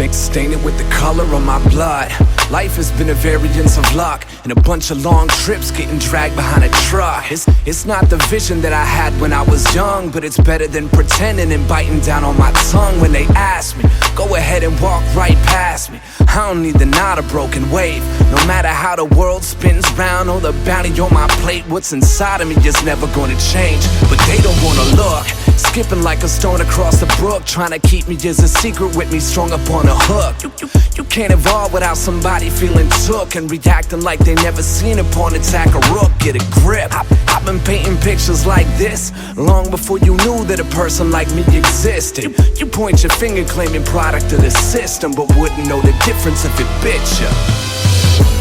Stain it with the color of my blood. Life has been a variance of luck, and a bunch of long trips getting dragged behind a truck. It's not the vision that I had when I was young, but it's better than pretending and biting down on my tongue. When they ask me, go ahead and walk right past me. I don't need the knot, a broken wave. No matter how the world spins round or the bounty on my plate, what's inside of me is never gonna change. But they don't wanna look. Skipping like a stone across the brook, trying to keep me as a secret with me strung up on a hook. You can't evolve without somebody feeling took and reacting like they never seen a pawn attack a rook. Get a grip. I've been painting pictures like this long before you knew that a person like me existed. You point your finger claiming product of the system, but wouldn't know the difference if it bit ya.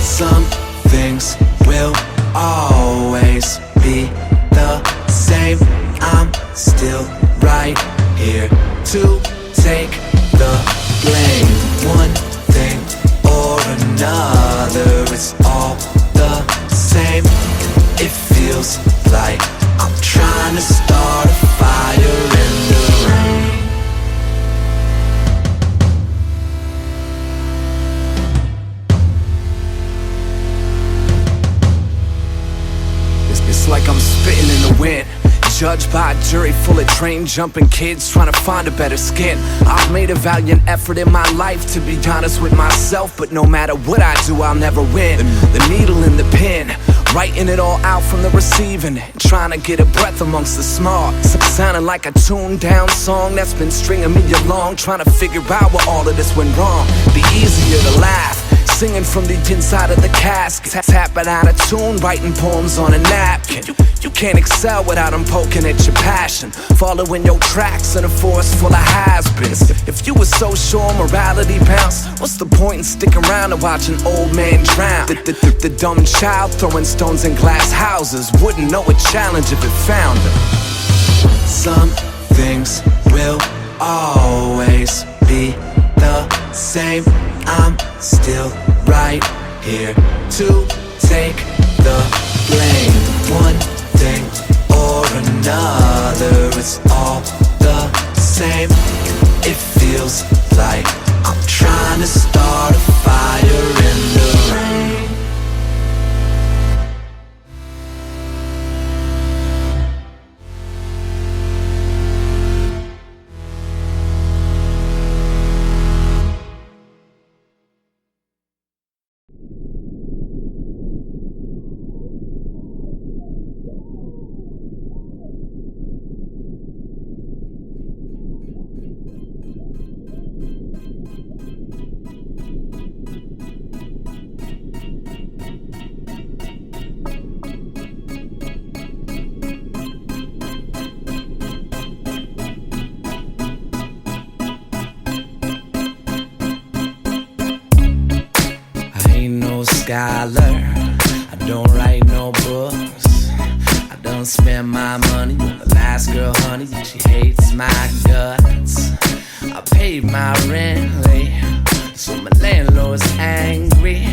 Some things will always be the same. I'm still right here to take the blame. One thing or another, it's all the same. It feels like I'm trying to start a fire in the rain. It's like I'm spitting in the wind, judged by a jury full of train jumping kids trying to find a better skin. I've made a valiant effort in my life to be honest with myself, but no matter what I do, I'll never win. The needle in the pen, writing it all out from the receiving end, trying to get a breath amongst the smog. Sounding like a tuned down song that's been stringing me along, trying to figure out where all of this went wrong. Be easier to laugh, singing from the inside of the casket, tapping out of tune, writing poems on a napkin. You can't excel without them poking at your passion, following your tracks in a forest full of has-beens. If you were so sure morality bounce, what's the point in sticking around to watch an old man drown? The dumb child throwing stones in glass houses wouldn't know a challenge if it found them. Some things will always be the same. I'm still right here to take the blame. One thing or another, it's all the same. It feels like I'm trying to start a fire in the rain. Scholar, I don't write no books. I don't spend my money on the last girl, honey, and she hates my guts. I paid my rent late, so my landlord's angry,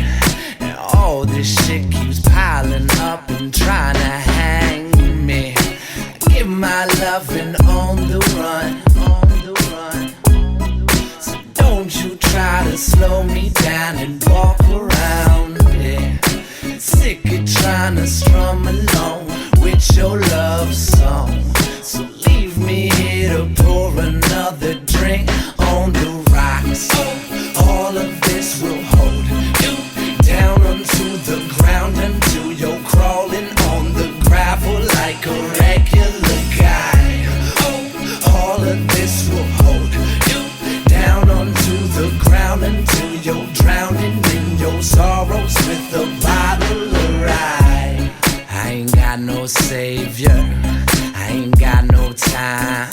and all this shit keeps piling up and trying to hang me. I give my loving on the run, so don't you try to slow me down and walk around. Sick of trying to strum along with your love song, so leave me here to pour another drink on the rocks. All of this will hold you down onto the ground until you're crawling on the gravel like a regular guy. All of this will hold you down onto the ground until you're drowning in your sorrows with a bottle of rye. I ain't got no savior, I ain't got no time.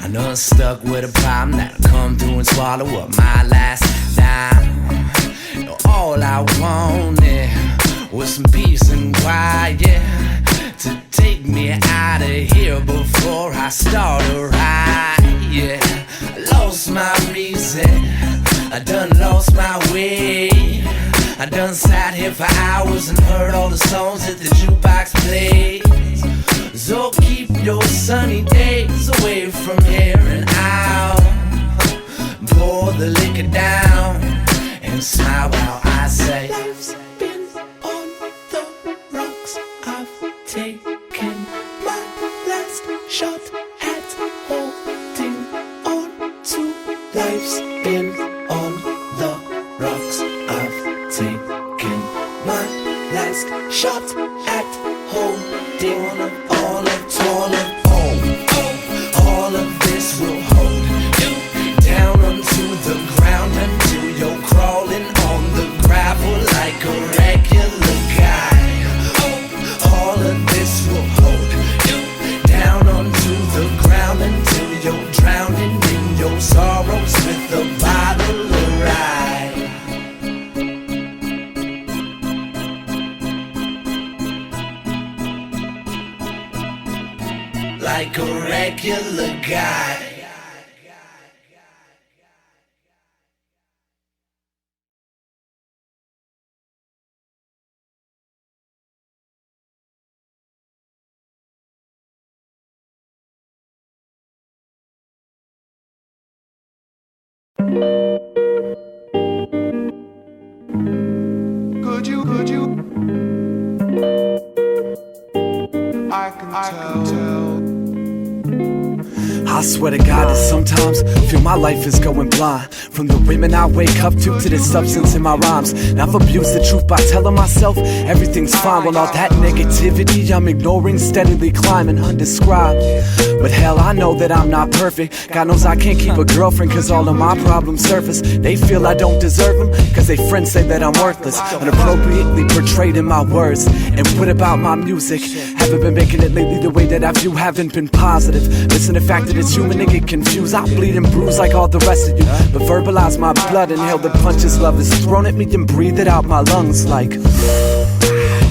I know I'm stuck with a problem that'll come through and swallow up my last dime. You know, all I wanted was some peace and quiet to take me out of here before I start a riot. Yeah, I lost my reason, I done lost my way. I done sat here for hours and heard all the songs that the jukebox plays. So keep your sunny days away from here and I'll pour the liquor down and smile while I say, life's been on the rocks. I've taken my last shot at holding on to. Life's been on the rocks. I've taken my last shot at holding all of this will hold you down onto the ground until you're crawling on the gravel like a regular guy. All of this will hold you down onto the ground until you're drowning in your sorrows with a bottle of rye. Like a regular guy. Could you? I can tell. I swear to God that sometimes I feel my life is going blind. From the women I wake up to the substance in my rhymes. And I've abused the truth by telling myself everything's fine, while all that negativity I'm ignoring, steadily climbing undescribed. But hell, I know that I'm not perfect. God knows I can't keep a girlfriend cause all of my problems surface. They feel I don't deserve them cause they friends say that I'm worthless, inappropriately portrayed in my words. And what about my music? Haven't been making it lately the way that I view, haven't been positive. Listen, the fact that it's human to get confused. I bleed and bruise like all the rest of you, but verbalize my blood, inhale the punches love is thrown at me, then breathe it out my lungs like. And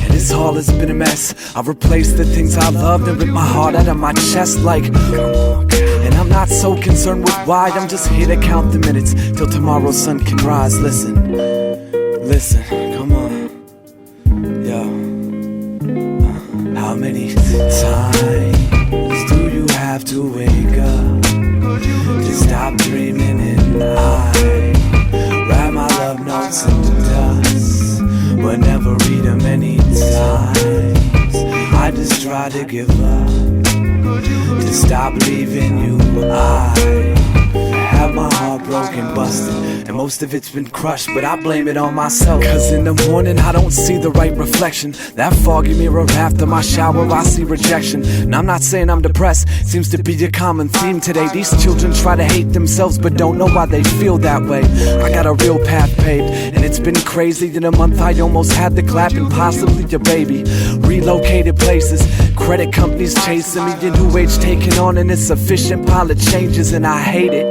this all has been a mess. I've replaced the things I loved and ripped my heart out of my chest like. And I'm not so concerned with why, I'm just here to count the minutes till tomorrow's sun can rise. Listen, come on, yo. How many times do you have to wake up to stop dreaming? And I write my love notes in dust, but never read them many times. I just try to give up, to stop leaving you. I have my heart broken, busted, and most of it's been crushed, but I blame it on myself. Cause in the morning I don't see the right reflection. That foggy mirror after my shower I see rejection. And I'm not saying I'm depressed, seems to be a common theme today. These children try to hate themselves but don't know why they feel that way. I got a real path paved, and it's been crazy. In a month I almost had the clap and possibly your baby. Relocated places, credit companies chasing me, your new age taking on an insufficient pile of changes, and I hate it.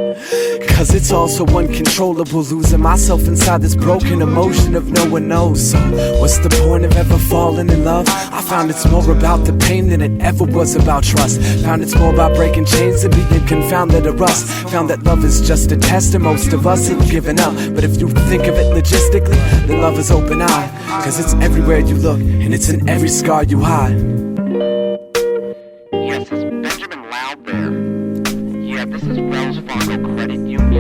Cause it's all so uncontrollable, losing myself inside this broken emotion of no one knows. So what's the point of ever falling in love? I found it's more about the pain than it ever was about trust. Found it's more about breaking chains and being confounded to rust. Found that love is just a test and most of us have given up. But if you think of it logistically, then love is open-eyed. Cause it's everywhere you look and it's in every scar you hide. Yes, it's Benjamin Loud there. Yeah, this is Wells Fargo Credit Union.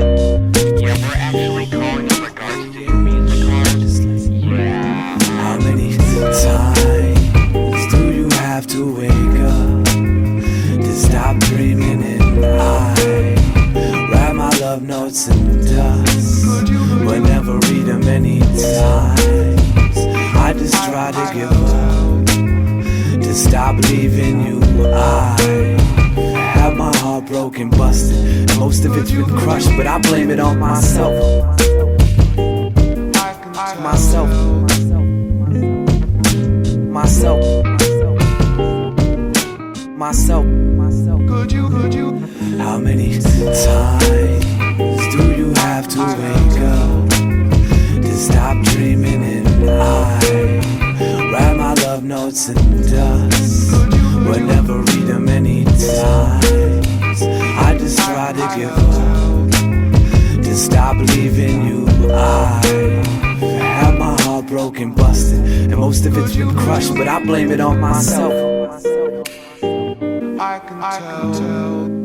Yeah, we're actually calling in regards to your music cards. Yeah. How many times do you have to wake up to stop dreaming? And I write my love notes in dust, but never read them many times. I just try to give up, to stop leaving you. I have my heart broken, busted, and most of it's been crushed, but I blame it on myself. Myself. Could you? How many times do you have to wake up to stop dreaming? And I write my love notes in dust, but never read them many times. I just try to give up, to stop leaving you. I have my heart broken, busted, and most of it's been crushed, but I blame it on myself. I can tell.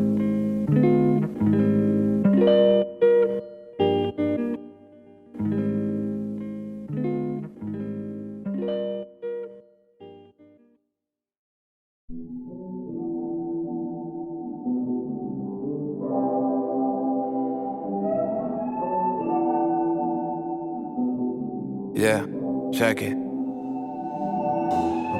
Yeah, check it.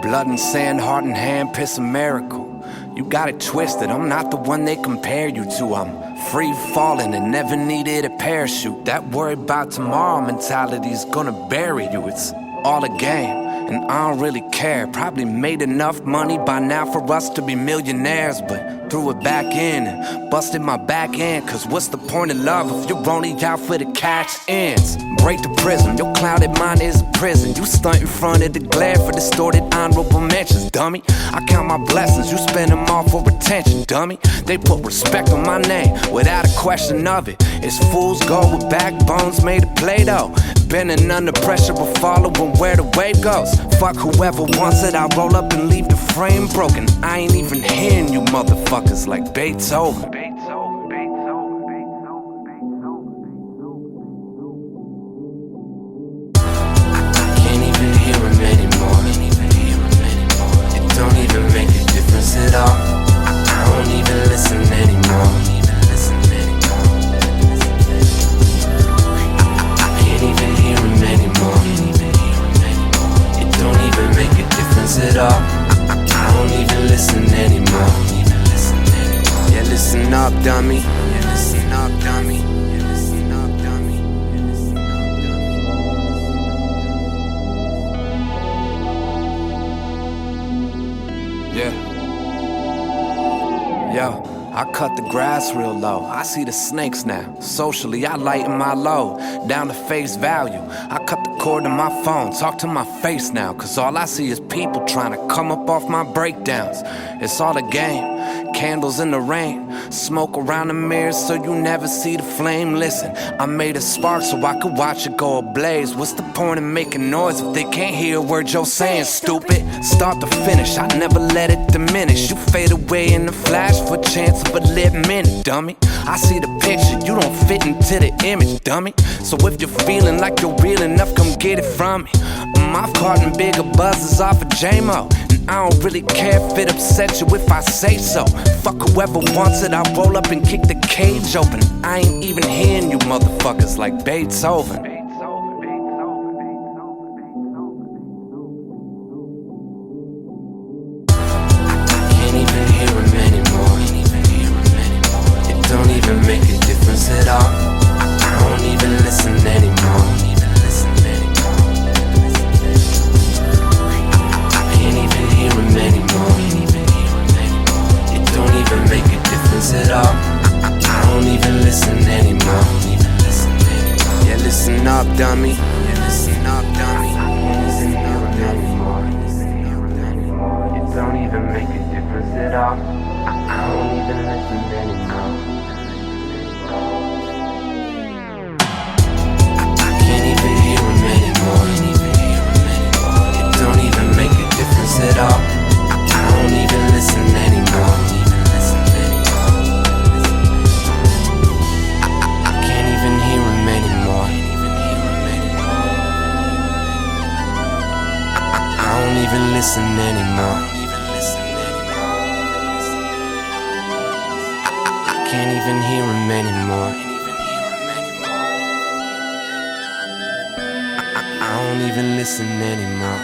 Blood and sand, heart and hand, piss a miracle. You got it twisted, I'm not the one they compare you to. I'm free falling and never needed a parachute. That worry about tomorrow mentality's gonna bury you. It's all a game, and I don't really care. Probably made enough money by now for us to be millionaires, but threw it back in and busted my back end. Cause what's the point of love if you're only out for the cash ends? Break the prism, your clouded mind is a prison. You stunt in front of the glare for distorted honorable mentions, dummy. I count my blessings, you spend them all for attention, dummy. They put respect on my name without a question of it. It's fool's gold with backbones made of Play-Doh. Bending under pressure but following where the wave goes. Fuck whoever wants it, I'll roll up and leave the frame broken. I ain't even hearing you motherfuckers like Beethoven. Don't even make a difference at all. I don't even listen anymore. I can't even hear him anymore. It don't even make a difference at all. I don't even listen anymore. Yeah, listen up, dummy. Yeah, listen up, dummy. Yeah, listen up, dummy. Yeah, listen up, dummy. Yeah. Yo, I cut the grass real low. I see the snakes now. Socially, I lighten my load down to face value. I cut the cord to my phone, talk to my face now. Cause all I see is people trying to come up off my breakdowns. It's all a game. Candles in the rain, smoke around the mirrors so you never see the flame. Listen, I made a spark so I could watch it go ablaze. What's the point in making noise if they can't hear a word you're saying, stupid? Start to finish, I never let it diminish. You fade away in the flash for a chance of a lit minute, dummy. I see the picture, you don't fit into the image, dummy. So if you're feeling like you're real enough, come get it from me. I've caught in bigger buzzes off of J-Mo. I don't really care if it upsets you if I say so. Fuck whoever wants it, I'll roll up and kick the cage open. I ain't even hearing you motherfuckers like Beethoven. Can't even hear him anymore. It don't even make a difference at all. I don't even listen anymore. Anymore. It don't even make a difference at all. I don't even listen anymore. Yeah, listen up, dummy. Yeah, listen up, dummy. Listen up anymore. It don't even make a difference at all. I don't even listen anymore. I can't even hear him anymore. It don't even make a difference at all. I don't even listen anymore. I can't even hear him anymore. I don't even listen anymore. I can't even hear him anymore. I don't even listen anymore.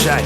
Shay.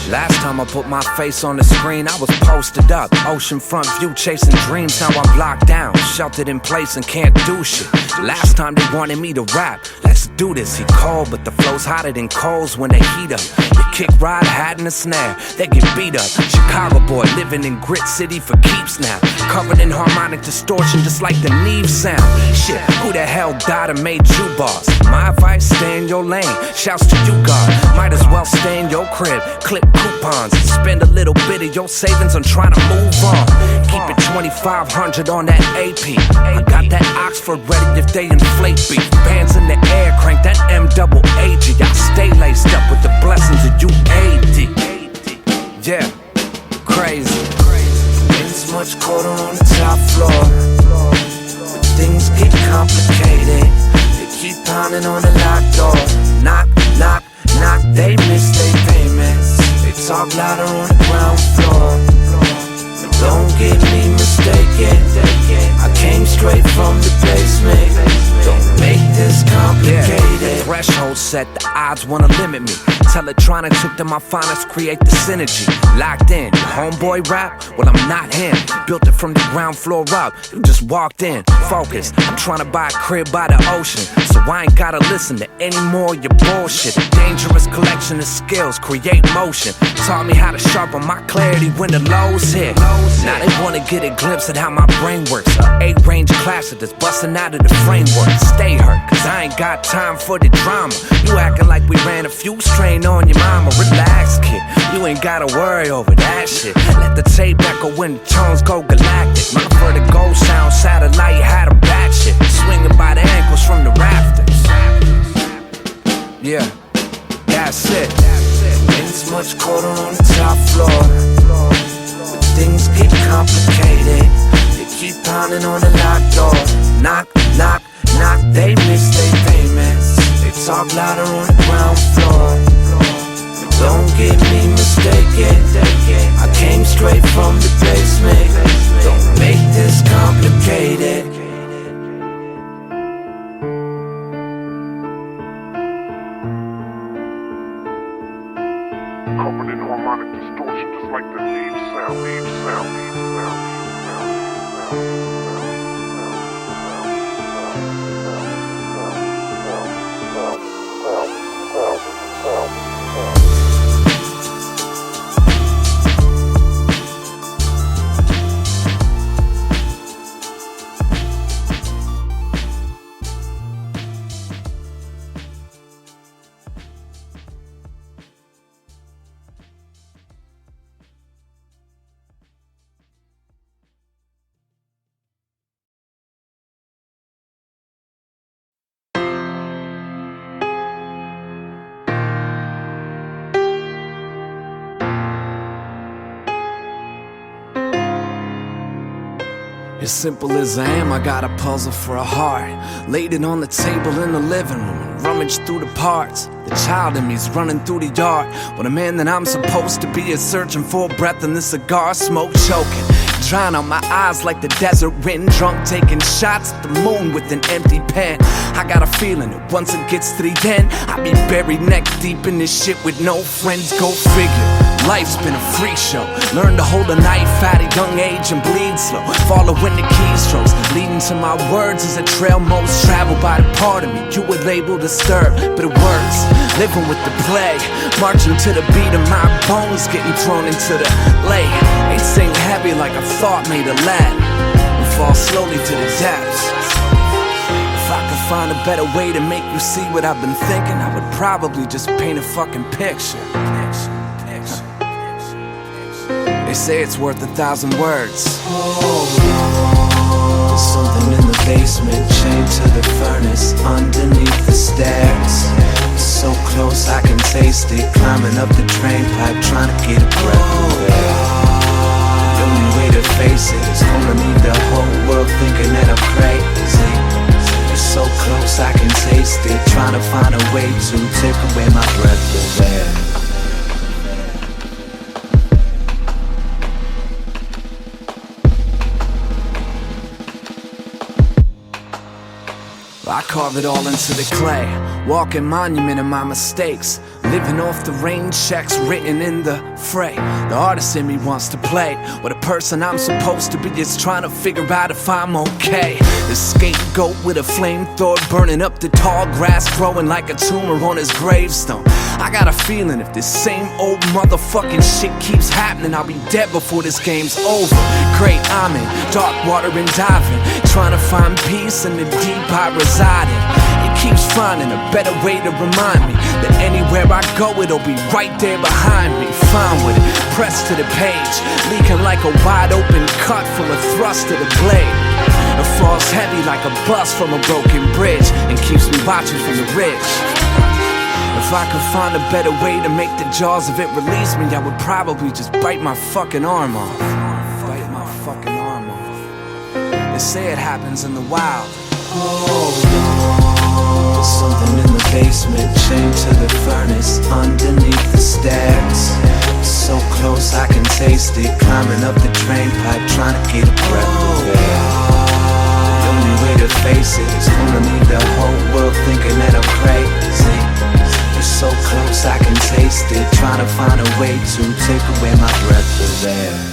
Last time I put my face on the screen, I was posted up, oceanfront view, chasing dreams. Now I'm locked down, sheltered in place and can't do shit. Last time they wanted me to rap, let's do this. He called, but the flow's hotter than coals when they heat up. The kick ride, hat and a snare, they get beat up. Chicago boy living in Grit City for keeps now, covered in harmonic distortion just like the Neve sound. Shit, who the hell died and made you boss? My advice, stay in your lane. Shouts to you, God. Might as well stay in your crib, clip coupons, spend a little bit of your savings on trying to move on. Keep it 2,500 on that AP. I got that Oxford ready if they inflate beat. Bands in the air, crank that M-double-A-G. I stay laced up with the blessings of UAD. Yeah, crazy. It's much colder on the top floor, but things get complicated. They keep pounding on the locked door. Knock, knock, knock, they miss their payments. They talk louder on the ground floor, but don't get me mistaken, I came straight from the basement. Don't make this complicated. Threshold set, the odds wanna limit me. Teletronic took to my finest, create the synergy. Locked in, homeboy rap, well I'm not him. Built it from the ground floor up, you just walked in. Focused, I'm trying to buy a crib by the ocean, so I ain't gotta listen to any more of your bullshit. A dangerous collection of skills, create motion. Taught me how to sharpen my clarity when the lows hit. Now they wanna get a glimpse at how my brain works. A 8-range classic that's busting out of the framework. Stay hurt, cause I ain't got time for the drama. You acting like we ran a few strain on your mama. Relax, kid, you ain't gotta worry over that shit. Let the tape echo when the tones go galactic. My vertigo sound satellite had a batshit, swinging by the ankles from the rafters. Yeah, that's it. It's much colder on the top floor, but things get complicated. They keep pounding on the locked door. Knock, knock, knock, they miss their payments. They talk louder on the ground floor, but don't get me mistaken, I came straight from the basement. Don't make this complicated. Covered in harmonic distortion, just like the Neve sound, Neve sound, Neve sound, Neve sound. As simple as I am, I got a puzzle for a heart. Laid it on the table in the living room, rummaged through the parts. The child in me's running through the yard, but a man that I'm supposed to be is searching for a breath in this cigar smoke, choking, drying out my eyes like the desert wind. Drunk, taking shots at the moon with an empty pen. I got a feeling that once it gets to the end, I'll be buried neck deep in this shit with no friends. Go figure. Life's been a freak show. Learned to hold a knife at a young age and bleed slow. Following the keystrokes, leading to my words is a trail most traveled by the part of me you would label disturbed, but it works. Living with the plague, marching to the beat of my bones, getting thrown into the lake. They sing heavy like a thought made of lead, and fall slowly to the depths. If I could find a better way to make you see what I've been thinking, I would probably just paint a fucking picture. They say it's worth 1,000 words. There's something in the basement, chained to the furnace, underneath the stairs. It's so close I can taste it, climbing up the drain pipe, trying to get a breath of air. The only way to face it is gonna leave the whole world thinking that I'm crazy. It's so close I can taste it, trying to find a way to take away my breath of air. I carve it all into the clay, walking monument of my mistakes. living off the rain checks written in the fray. The artist in me wants to play with a person I'm supposed to be, just trying to figure out if I'm okay. The scapegoat with a flamethrower burning up the tall grass, growing like a tumor on his gravestone. I got a feeling if this same old motherfucking shit keeps happening, I'll be dead before this game's over. Great, I'm in dark water and diving, trying to find peace in the deep I reside in. It keeps finding a better way to remind me that anywhere I go, it'll be right there behind me. Fine with it, pressed to the page, leaking like a wide open cut from a thrust of the blade. It falls heavy like a bus from a broken bridge and keeps me watching from the ridge. If I could find a better way to make the jaws of it release me, I would probably just bite my fucking arm off. Bite my fucking arm off. They say it happens in the wild. Oh no, there's something in the basement, chained to the furnace, underneath the stairs. So close I can taste it, climbing up the drain pipe, trying to get a breath of air. The only way to face it is gonna leave the whole world thinking that I'm crazy. So close I can taste it, trying to find a way to take away my breath of air.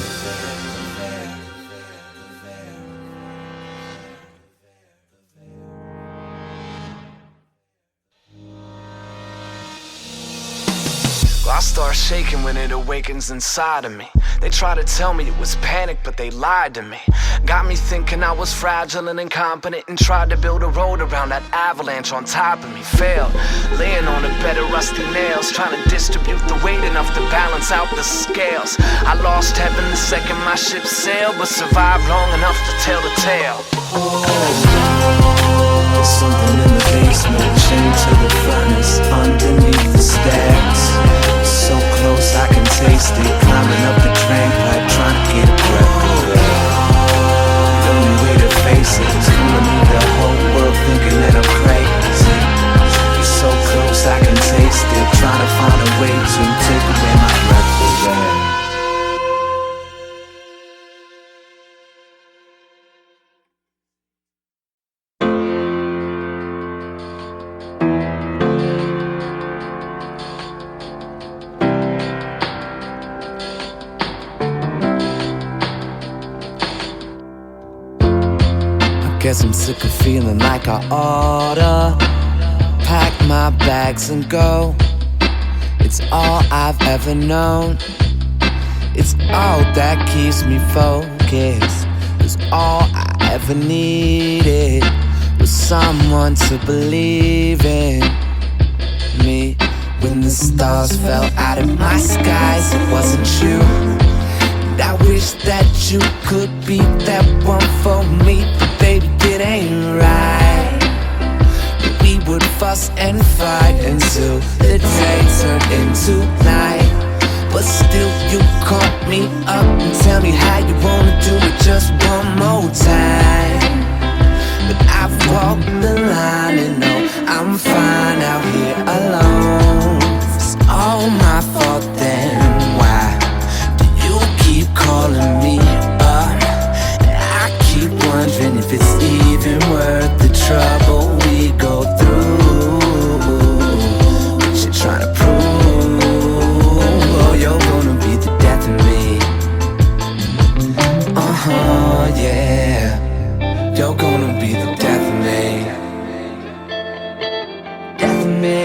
I start shaking when it awakens inside of me. They try to tell me it was panic, but they lied to me. Got me thinking I was fragile and incompetent, and tried to build a road around that avalanche on top of me. Failed, laying on a bed of rusty nails, trying to distribute the weight enough to balance out the scales. I lost heaven the second my ship sailed, but survived long enough to tell the tale. There's something in the basement, chained to the furnace, underneath the stairs. So close I can taste it, climbing up the drain pipe, trying to get a breath of air. The only way to face it is gonna leave the whole world thinking that I'm crazy. You're so close I can taste it, trying to find a way to take away my breath of air. Guess I'm sick of feeling like I oughta pack my bags and go. It's all I've ever known. It's all that keeps me focused. 'Cause all I ever needed was someone to believe in me. When the stars fell out of my skies, it wasn't you. I wish that you could be that one for me, but baby, it ain't right. We would fuss and fight until the day turned into night. But still you call me up and tell me how you wanna do it just one more time. But I've walked the line and know I'm fine out here alone. It's all my fault then, why keep calling me up? I keep wondering if it's even worth the trouble we go through. What you trying to prove? Oh, you're gonna be the death of me. Yeah. You're gonna be the death of me. Death of me.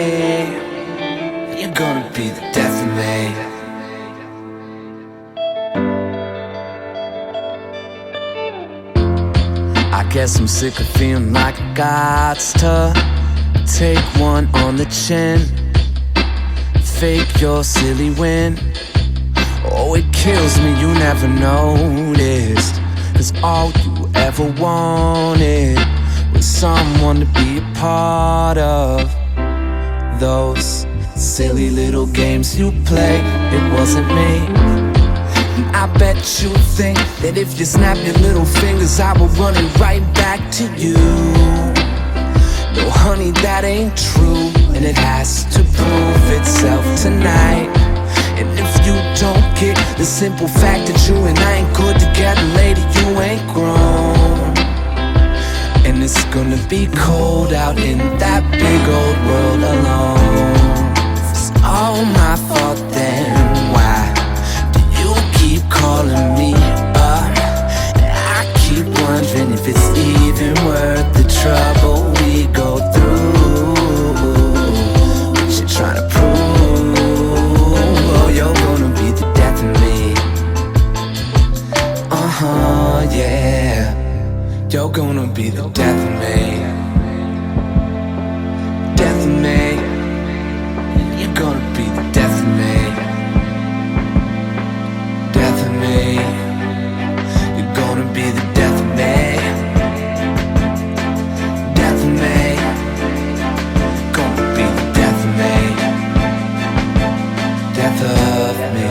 You're gonna be the death of me. I guess I'm sick of feeling like I got to take one on the chin, fake your silly win. Oh, it kills me you never noticed, 'cause all you ever wanted was someone to be a part of. Those silly little games you play, it wasn't me. I bet you think that if you snap your little fingers, I will run it right back to you. No, honey, that ain't true, and it has to prove itself tonight. And if you don't get the simple fact that you and I ain't good together, lady, you ain't grown. And it's gonna be cold out in that big old world alone. It's all my fault then? Why do you keep calling me up? I keep wondering if it's even worth the trouble we go through. What you trying to prove? Oh, you're gonna be the death of me. Yeah. You're gonna be the death of me. Death of me. You're gonna be the death of me. Death of me. You're gonna be the death of me. Death of me. Gonna be the death of me. Death of me.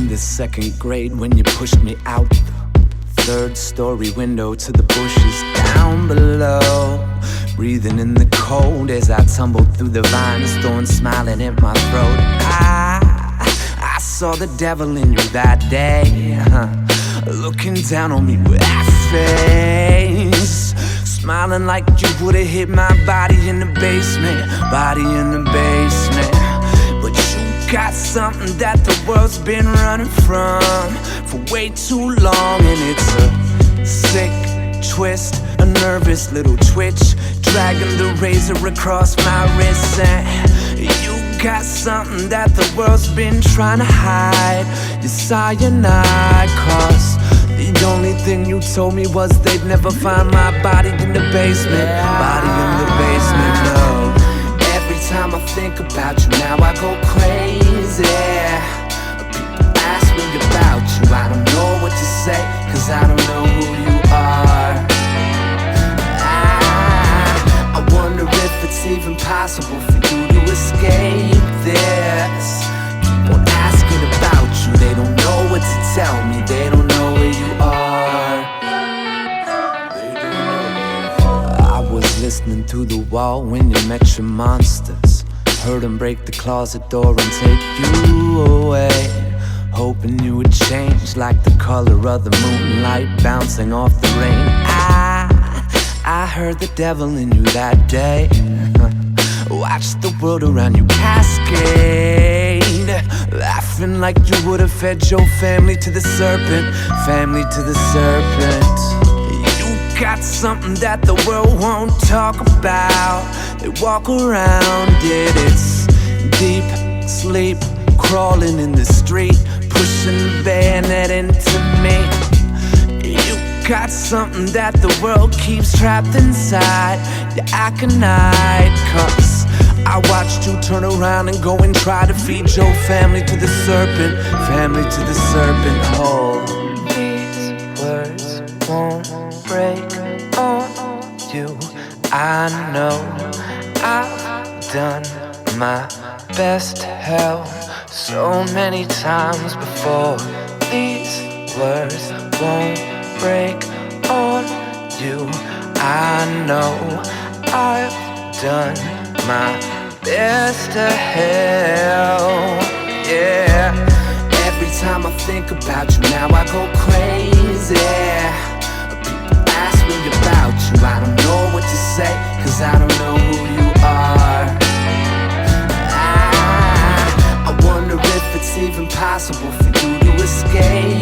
in the second grade when you pushed me out the third story window to the bushes down below. Breathing in the cold as I tumbled through the vines, thorns smiling in my throat. I saw the devil in you that day, looking down on me with that face, smiling like you would've hit my body in the basement, But you got something that the world's been running from for way too long, and it's a sick twist, a nervous little twitch, dragging the razor across my wrist. And you got something that the world's been trying to hide, your cyanide. Cause the only thing you told me was they'd never find my body in the basement, no. Every time I think about you now I go crazy. People ask me about you, I don't know what to say, cause I don't know who you are. I wonder if it's even possible for you to escape this. People asking about you, they don't know what to tell me, they don't know where you are. I was listening through the wall when you met your monsters. Heard them break the closet door and take you away, hoping you would change like the color of the moonlight bouncing off the rain. I heard the devil in you that day. Watched the world around you cascade, laughing like you would've fed your family to the serpent, You got something that the world won't talk about. They walk around it, it's deep sleep, crawling in the street, pushing the bayonet into me. You got something that the world keeps trapped inside, your aconite. Cause I watched you turn around and go and try to feed your family to the serpent, Oh, these words won't break on you. I know I've done my best hell so many times before. These words won't break on you. I know I've done my best to hell, yeah. Every time I think about you now I go crazy. People ask me about you, I don't know what to say, cause I don't know who you are. I wonder if it's even possible for you to escape